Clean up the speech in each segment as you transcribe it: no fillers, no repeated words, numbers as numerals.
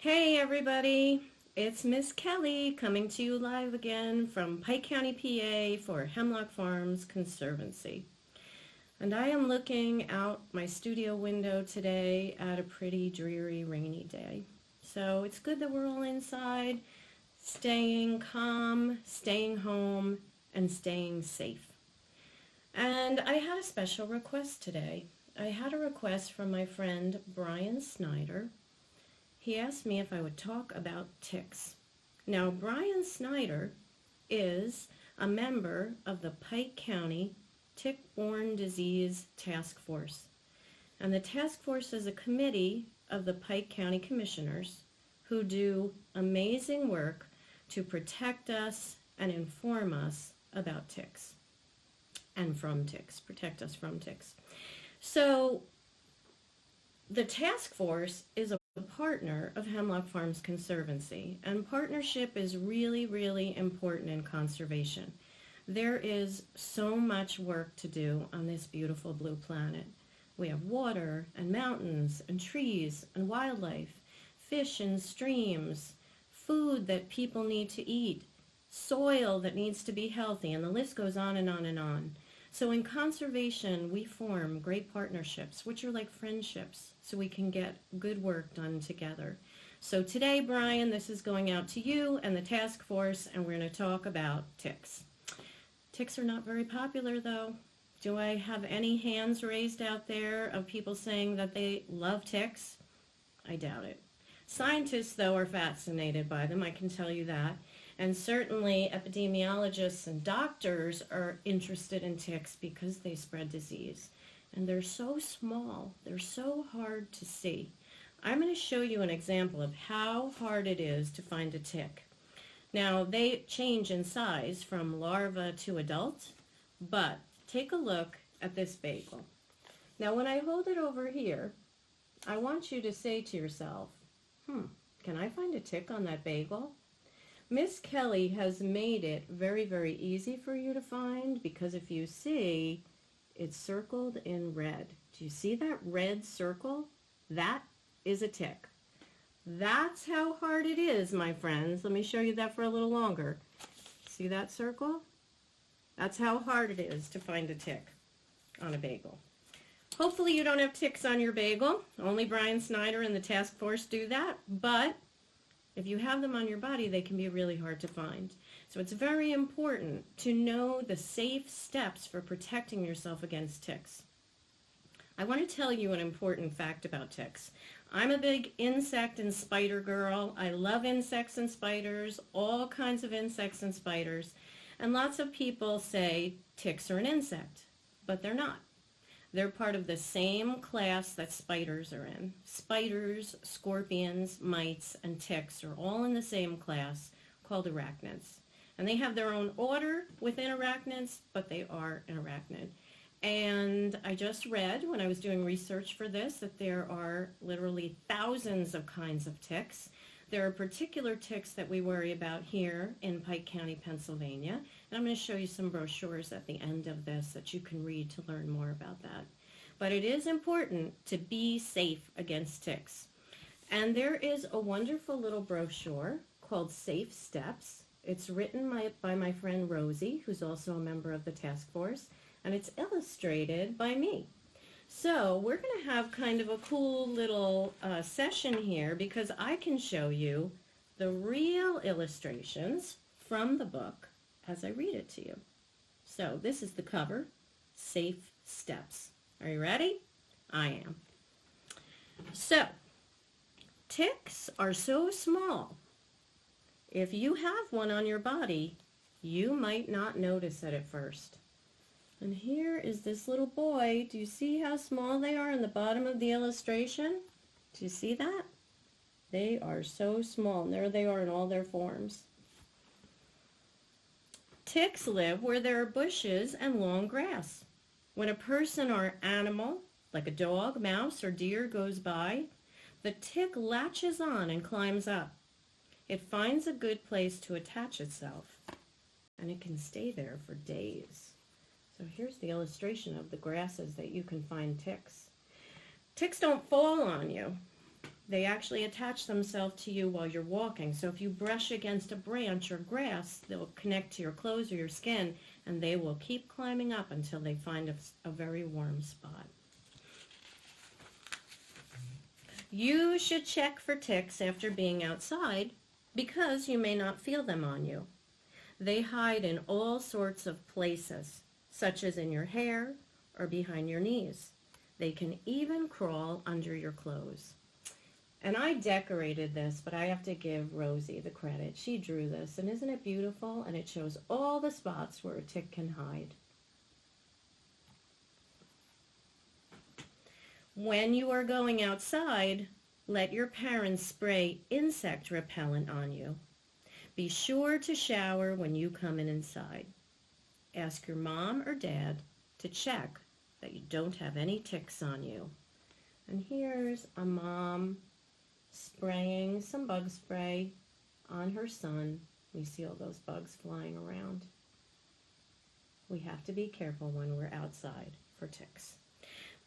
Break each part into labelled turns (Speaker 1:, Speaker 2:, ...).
Speaker 1: Hey everybody, it's Miss Kelly coming to you live again from Pike County, PA for Hemlock Farms Conservancy. And I am looking out my studio window today at a pretty dreary rainy day. So it's good that we're all inside, staying calm, staying home, and staying safe. And I had a special request today. I had a request from my friend Brian Snyder. He asked me if I would talk about ticks. Now, Brian Snyder is a member of the Pike County Tick-Borne Disease Task Force. And the task force is a committee of the Pike County Commissioners who do amazing work to protect us and inform us about ticks and from ticks, protect us from ticks. So the task force is a partner of Hemlock Farms Conservancy, and partnership is really, really important in conservation. There is so much work to do on this beautiful blue planet. We have water and mountains and trees and wildlife, fish and streams, food that people need to eat, soil that needs to be healthy, and the list goes on and on and on. So in conservation, we form great partnerships, which are like friendships, so we can get good work done together. So today, Brian, this is going out to you and the task force, and we're going to talk about ticks. Ticks are not very popular, though. Do I have any hands raised out there of people saying that they love ticks? I doubt it. Scientists, though, are fascinated by them, I can tell you that. And certainly epidemiologists and doctors are interested in ticks because they spread disease. And they're so small, they're so hard to see. I'm going to show you an example of how hard it is to find a tick. Now, they change in size from larva to adult, but take a look at this bagel. Now, when I hold it over here, I want you to say to yourself, can I find a tick on that bagel? Miss Kelly has made it very, very easy for you to find because if you see, it's circled in red. Do you see that red circle? That is a tick. That's how hard it is, my friends. Let me show you that for a little longer. See that circle? That's how hard it is to find a tick on a bagel. Hopefully you don't have ticks on your bagel. Only Brian Snyder and the task force do that, but if you have them on your body, they can be really hard to find. So it's very important to know the safe steps for protecting yourself against ticks. I want to tell you an important fact about ticks. I'm a big insect and spider girl. I love insects and spiders, all kinds of insects and spiders. And lots of people say ticks are an insect, but they're not. They're part of the same class that spiders are in. Spiders, scorpions, mites, and ticks are all in the same class called arachnids. And they have their own order within arachnids, but they are an arachnid. And I just read when I was doing research for this that there are literally thousands of kinds of ticks. There are particular ticks that we worry about here in Pike County, Pennsylvania, and I'm going to show you some brochures at the end of this that you can read to learn more about that. But it is important to be safe against ticks. And there is a wonderful little brochure called Safe Steps. It's written by my friend Rosie, who's also a member of the task force, and it's illustrated by me. So we're going to have kind of a cool little session here because I can show you the real illustrations from the book as I read it to you. So this is the cover, Safe Steps. Are you ready? I am. So, ticks are so small. If you have one on your body, you might not notice it at first. And here is this little boy. Do you see how small they are in the bottom of the illustration? Do you see that? They are so small, and there they are in all their forms. Ticks live where there are bushes and long grass. When a person or animal, like a dog, mouse, or deer, goes by, the tick latches on and climbs up. It finds a good place to attach itself, and it can stay there for days. So here's the illustration of the grasses that you can find ticks. Ticks don't fall on you. They actually attach themselves to you while you're walking. So if you brush against a branch or grass, they'll connect to your clothes or your skin, and they will keep climbing up until they find a very warm spot. You should check for ticks after being outside because you may not feel them on you. They hide in all sorts of places, such as in your hair or behind your knees. They can even crawl under your clothes. And I decorated this, but I have to give Rosie the credit. She drew this, and isn't it beautiful? And it shows all the spots where a tick can hide. When you are going outside, let your parents spray insect repellent on you. Be sure to shower when you come inside. Ask your mom or dad to check that you don't have any ticks on you. And here's a mom spraying some bug spray on her son. We see all those bugs flying around. We have to be careful when we're outside for ticks.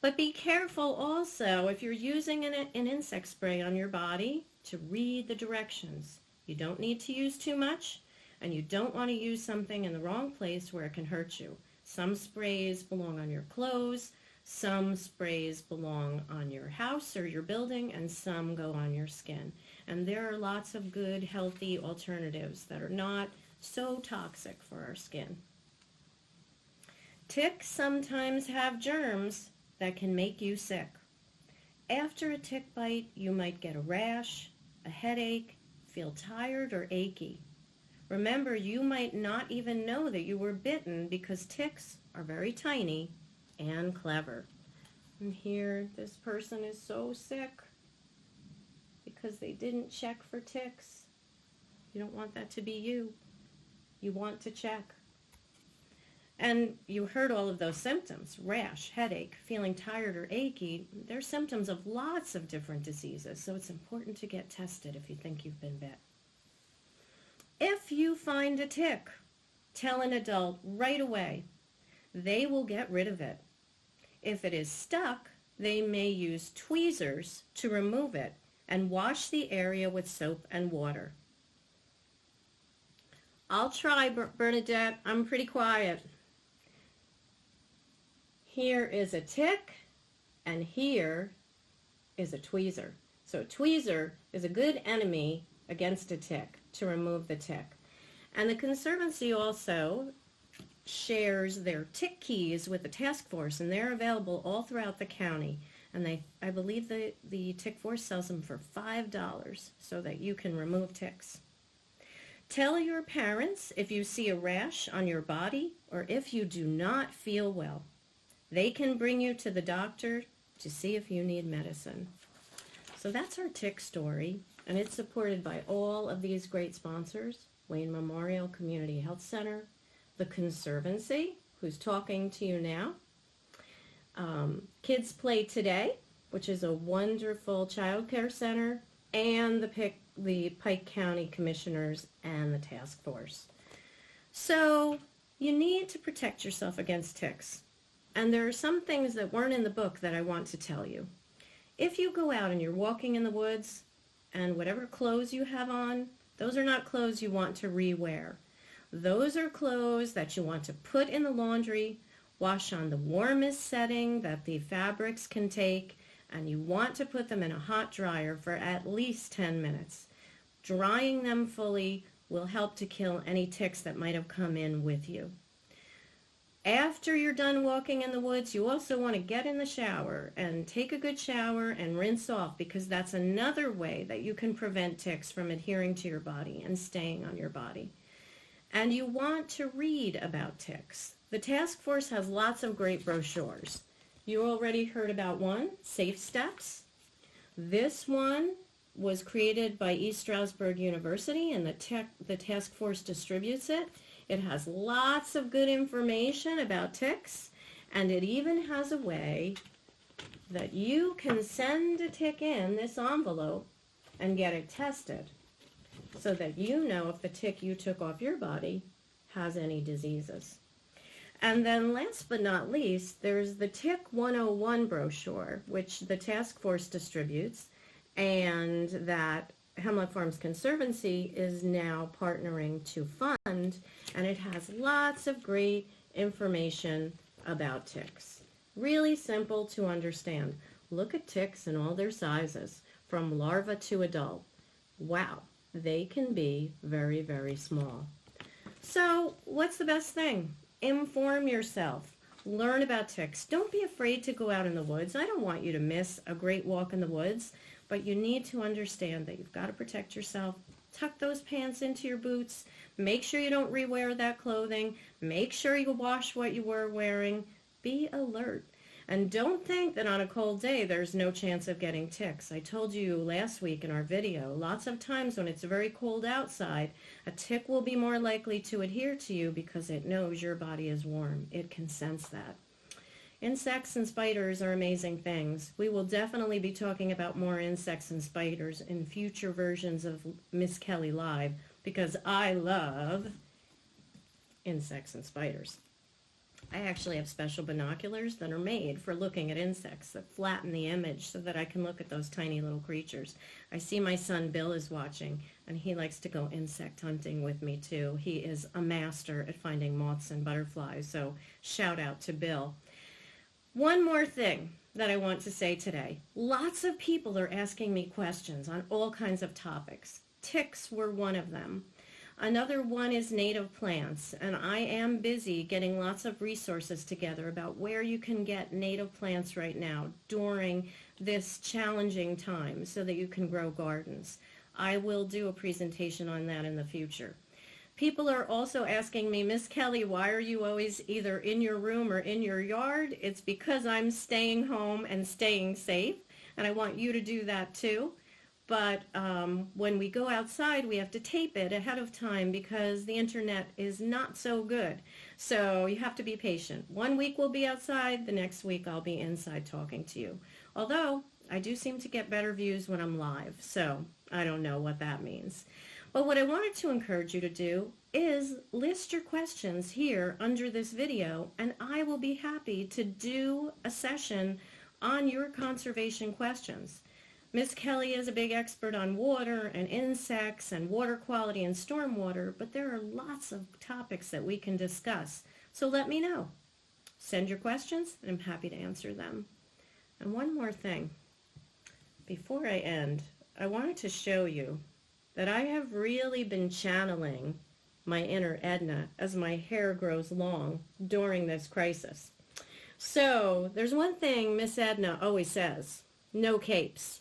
Speaker 1: But be careful also if you're using an insect spray on your body to read the directions. You don't need to use too much, and you don't want to use something in the wrong place where it can hurt you. Some sprays belong on your clothes, some sprays belong on your house or your building, and some go on your skin. And there are lots of good, healthy alternatives that are not so toxic for our skin. Ticks sometimes have germs that can make you sick. After a tick bite, you might get a rash, a headache, feel tired or achy. Remember, you might not even know that you were bitten because ticks are very tiny and clever. And here, this person is so sick because they didn't check for ticks. You don't want that to be you. You want to check. And you heard all of those symptoms: rash, headache, feeling tired or achy. They're symptoms of lots of different diseases, so it's important to get tested if you think you've been bit. If you find a tick, tell an adult right away. They will get rid of it. If it is stuck, they may use tweezers to remove it and wash the area with soap and water. I'll try, Bernadette. I'm pretty quiet. Here is a tick, and here is a tweezer. So a tweezer is a good enemy against a tick to remove the tick. And the Conservancy also shares their tick keys with the task force, and they're available all throughout the county. And I believe the tick force sells them for $5 so that you can remove ticks. Tell your parents if you see a rash on your body or if you do not feel well. They can bring you to the doctor to see if you need medicine. So that's our tick story, and it's supported by all of these great sponsors: Wayne Memorial Community Health Center, the Conservancy, who's talking to you now, Kids Play Today, which is a wonderful child care center, and the Pike County Commissioners and the task force. So you need to protect yourself against ticks. And there are some things that weren't in the book that I want to tell you. If you go out and you're walking in the woods, and whatever clothes you have on, those are not clothes you want to re-wear. Those are clothes that you want to put in the laundry, wash on the warmest setting that the fabrics can take, and you want to put them in a hot dryer for at least 10 minutes. Drying them fully will help to kill any ticks that might have come in with you. After you're done walking in the woods, you also want to get in the shower and take a good shower and rinse off, because that's another way that you can prevent ticks from adhering to your body and staying on your body. And you want to read about ticks. The task force has lots of great brochures. You already heard about one, Safe Steps. This one was created by East Stroudsburg University, and the task force distributes it. It has lots of good information about ticks, and it even has a way that you can send a tick in this envelope and get it tested so that you know if the tick you took off your body has any diseases. And then last but not least, there's the Tick 101 brochure, which the task force distributes, and that Hemlock Farms Conservancy is now partnering to fund, and it has lots of great information about ticks. Really simple to understand. Look at ticks in all their sizes, from larva to adult. Wow, they can be very, very small. So, what's the best thing? Inform yourself. Learn about ticks. Don't be afraid to go out in the woods. I don't want you to miss a great walk in the woods, but you need to understand that you've got to protect yourself. Tuck those pants into your boots. Make sure you don't rewear that clothing. Make sure you wash what you were wearing. Be alert. And don't think that on a cold day there's no chance of getting ticks. I told you last week in our video, lots of times when it's very cold outside, a tick will be more likely to adhere to you because it knows your body is warm. It can sense that. Insects and spiders are amazing things. We will definitely be talking about more insects and spiders in future versions of Miss Kelly Live because I love insects and spiders. I actually have special binoculars that are made for looking at insects that flatten the image so that I can look at those tiny little creatures. I see my son Bill is watching, and he likes to go insect hunting with me too. He is a master at finding moths and butterflies, so shout out to Bill. One more thing that I want to say today. Lots of people are asking me questions on all kinds of topics. Ticks were one of them. Another one is native plants, and I am busy getting lots of resources together about where you can get native plants right now during this challenging time so that you can grow gardens. I will do a presentation on that in the future. People are also asking me, Miss Kelly, why are you always either in your room or in your yard? It's because I'm staying home and staying safe, and I want you to do that too. But when we go outside, we have to tape it ahead of time because the internet is not so good. So you have to be patient. 1 week we'll be outside, the next week I'll be inside talking to you. Although I do seem to get better views when I'm live, so I don't know what that means. But what I wanted to encourage you to do is list your questions here under this video, and I will be happy to do a session on your conservation questions. Miss Kelly is a big expert on water and insects and water quality and stormwater, but there are lots of topics that we can discuss. So let me know. Send your questions, and I'm happy to answer them. And one more thing. Before I end, I wanted to show you that I have really been channeling my inner Edna as my hair grows long during this crisis. So there's one thing Miss Edna always says, no capes.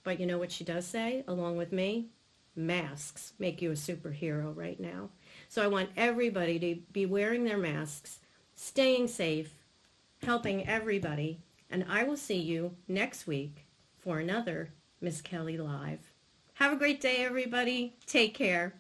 Speaker 1: But you know what she does say, along with me? Masks make you a superhero right now. So I want everybody to be wearing their masks, staying safe, helping everybody, and I will see you next week for another Miss Kelly Live. Have a great day, everybody. Take care.